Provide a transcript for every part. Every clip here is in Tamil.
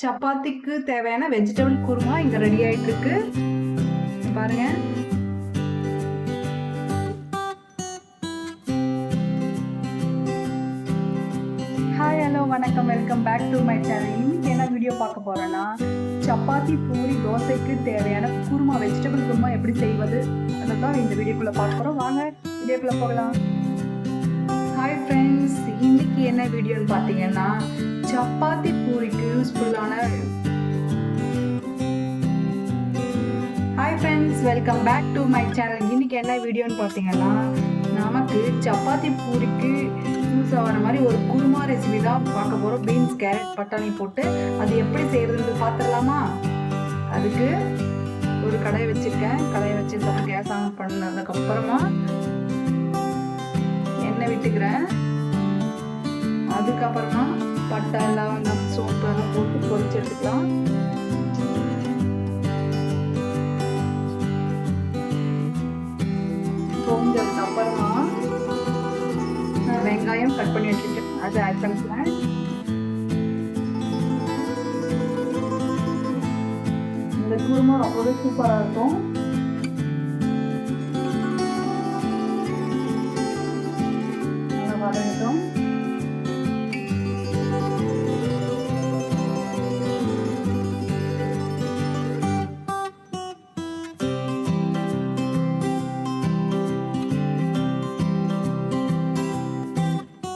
சப்பாத்திக்கு தேவையான வெஜிடபிள் குருமா இங்க ரெடி ஆயிட்டு இருக்கு பாருங்க. ஹாய் ஹலோ வணக்கம், welcome back to my channel. இன்னைக்கு என்ன வீடியோ பார்க்க போறேன்னா, சப்பாத்தி பூரி தோசைக்கு தேவையான குருமா வெஜிடபிள் குருமா எப்படி செய்வது அதை தான் இந்த வீடியோக்குள்ள பார்க்க போறோம். வாங்க வீடியோக்குள்ள போகலாம். ஹாய் ஃப்ரெண்ட்ஸ், இன்னைக்கு என்ன வீடியோன்னு பார்த்தீங்கன்னா, சப்பாத்தி பூரிக்கு யூஸ்ஃபுல்லான hi friends, welcome back to my channel. இன்னைக்கு என்ன வீடியோன்னு பார்த்தீங்கன்னா, நமக்கு சப்பாத்தி பூரிக்கு யூஸ் ஆகிற மாதிரி ஒரு குருமா ரெசிபி தான் பார்க்க போகிறோம். பீன்ஸ், கேரட், பட்டாணி போட்டு அது எப்படி செய்யறதுன்னு பார்த்துடலாமா? அதுக்கு ஒரு கடாயை வச்சுருக்கேன். கடாயை வச்சதுக்கப்புறம் கேஸ் ஆன் பண்ணதுக்கப்புறமா எண்ணெய் விட்டுக்கிறேன். அதுக்கப்புறமா பட்டை, லவங்கம், சோப்பு எல்லாம் போட்டு பொரிச்சு எடுத்துக்கலாம். பொரிஞ்சதுக்கு அப்புறமா வெங்காயம் கட் பண்ணி வச்சுட்டு அதை ஆட் பண்ணிக்கலாம். இந்த குருமா ரொம்பவே சூப்பரா இருக்கும். நல்லா வதங்கட்டும்.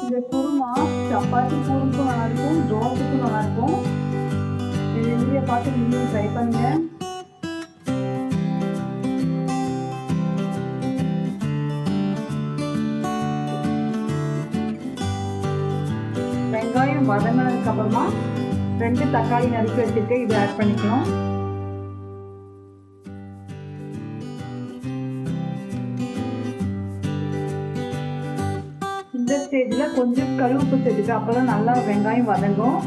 இந்த குருமா சப்பாத்தி பூரிக்கும் நல்லா இருக்கும், தோசைக்கும் நல்லா இருக்கும். இந்த வீடியோ பார்த்து நீங்களும் ட்ரை பண்ணுங்க. வெங்காயம் வதங்கினதுக்கு அப்புறமா 2 தக்காளி நறுக்கி வச்சுட்டு இதை ஆட் பண்ணிக்கலாம். இந்த ஸ்டேஜ்ல கொஞ்சம் கருவேப்பு சேர்த்துட்டு அப்பதான் நல்லா வெங்காயம் வதங்கும்.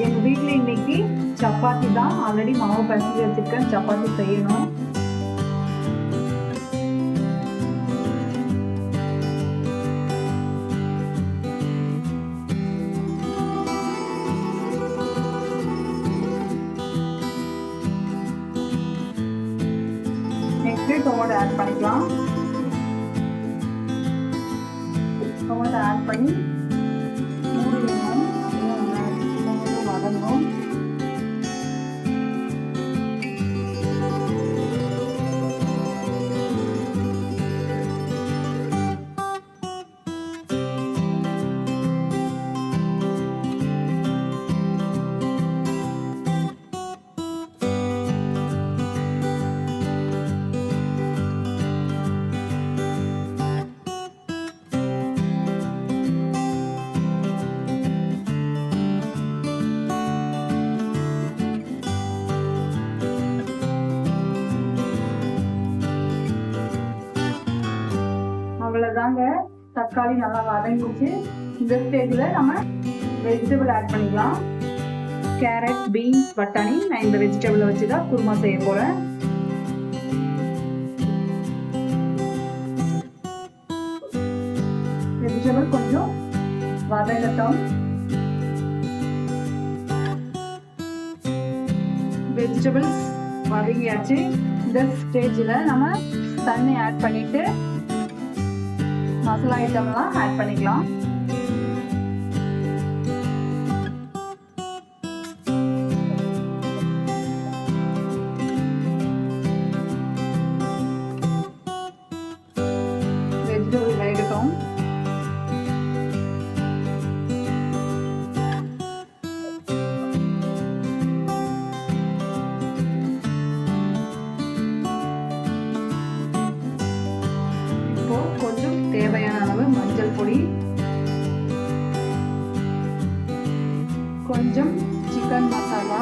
எங்க வீட்டுல இன்னைக்கு சப்பாத்தி தான். ஆல்ரெடி மாவு பசங்க வச்சிருக்கேன், சப்பாத்தி செய்யணும். நெக்ஸ்ட் டொமேட்டோ ஆட் பண்ணிக்கலாம். டொமேட்டோ ஆட் பண்ணி வதங்கும். அவ்வளவுதாங்க, தக்காளி நல்லா வதங்கிச்சு. இந்த ஸ்டேஜ்ல நம்ம வெஜிடபிள் ஆட் பண்ணிக்கலாம். கேரட், பீன்ஸ், பட்டாணி. நான் இந்த வெஜிடபிளை வச்சுதான் குருமா செய்ய போறேன். வெஜிடபிள் கொஞ்சம் வதங்கட்டும். வெஜிடபிள்ஸ் வதங்கியாச்சு. இந்த ஸ்டேஜ்ல நம்ம தண்ணி ஆட் பண்ணிட்டு மசாலா ஐட்டம்லாம் ஆட் பண்ணிக்கலாம். வெஜிடபிள் வேகட்டும். கொஞ்சம் சிக்கன் மசாலா,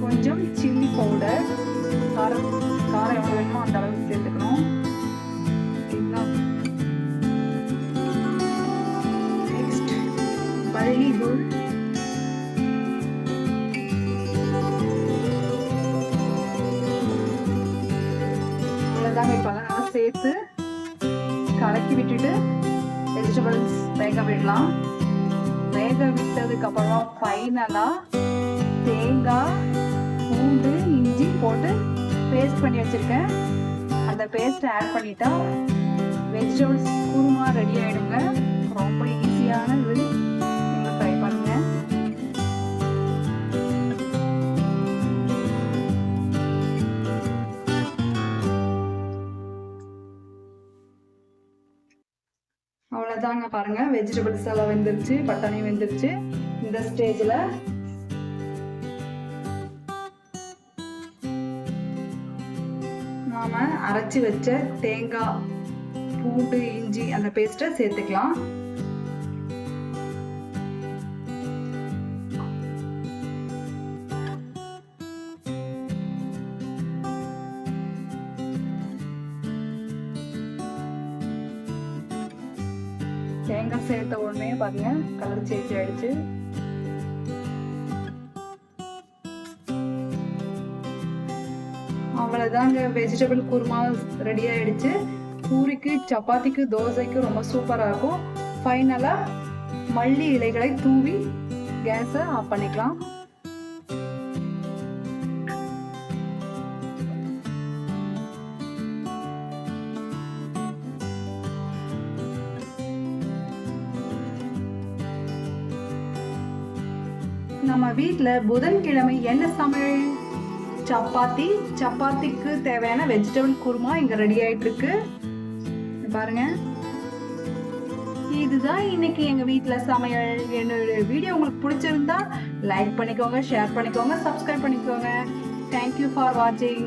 கொஞ்சம் சில்லி பவுடர், காரம் எவ்வளோ வேணுமோ அந்த அளவுக்கு சேர்த்துக்கணும். ஓகேங்களா? நெக்ஸ்ட் மல்லி தூள், அவ்வளோதாங்க. இப்போ நல்லா சேர்த்து கலக்கி விட்டுட்டு வெஜிடபிள்ஸ் வேக விடலாம். வேக விட்டதுக்கு அப்புறமா ஃபைனலாக தேங்காய், பூண்டு, இஞ்சி போட்டு பேஸ்ட் பண்ணி வச்சுருக்கேன். அந்த பேஸ்ட்டை ஆட் பண்ணிட்டா வெஜிடபிள்ஸ் குருமா ரெடி ஆகிடுங்க. ரொம்ப ஈஸியானது, நீங்கள் ட்ரை பண்ணுங்கள். அவ்வளோதாங்க. பாருங்கள், வெஜிடபிள்ஸ் எல்லாம் வெந்துருச்சு, பட்டாணி வெந்துருச்சு. இந்த ஸ்டேஜில் நாம் அரைச்சி வச்ச தேங்காய், பூண்டு, இஞ்சி அந்த பேஸ்ட்டை சேர்த்துக்கலாம். தேங்காய் சேர்த்த உடனே பாருங்க கலர் சேஞ்ச் ஆயிடுச்சு. அவ்வளோதாங்க, வெஜிடபிள் குருமா ரெடி ஆயிடுச்சு. பூரிக்கு, சப்பாத்திக்கு, தோசைக்கு ரொம்ப சூப்பராக இருக்கும். ஃபைனலாக மல்லி இலைகளை தூவி கேஸை ஆஃப் பண்ணிக்கலாம். நம்ம வீட்டில் புதன்கிழமை என்ன சமையல்? சப்பாத்தி. சப்பாத்திக்கு தேவையான வெஜிடபிள் குருமா இங்கே ரெடி ஆகிட்டு இருக்கு. பாருங்க, இதுதான் இன்னைக்கு எங்கள் வீட்டில் சமையல். என்னோட வீடியோ உங்களுக்கு பிடிச்சிருந்தா லைக் பண்ணிக்கோங்க, ஷேர் பண்ணிக்கோங்க, சப்ஸ்கிரைப் பண்ணிக்கோங்க. தேங்க்யூ ஃபார் வாட்சிங்.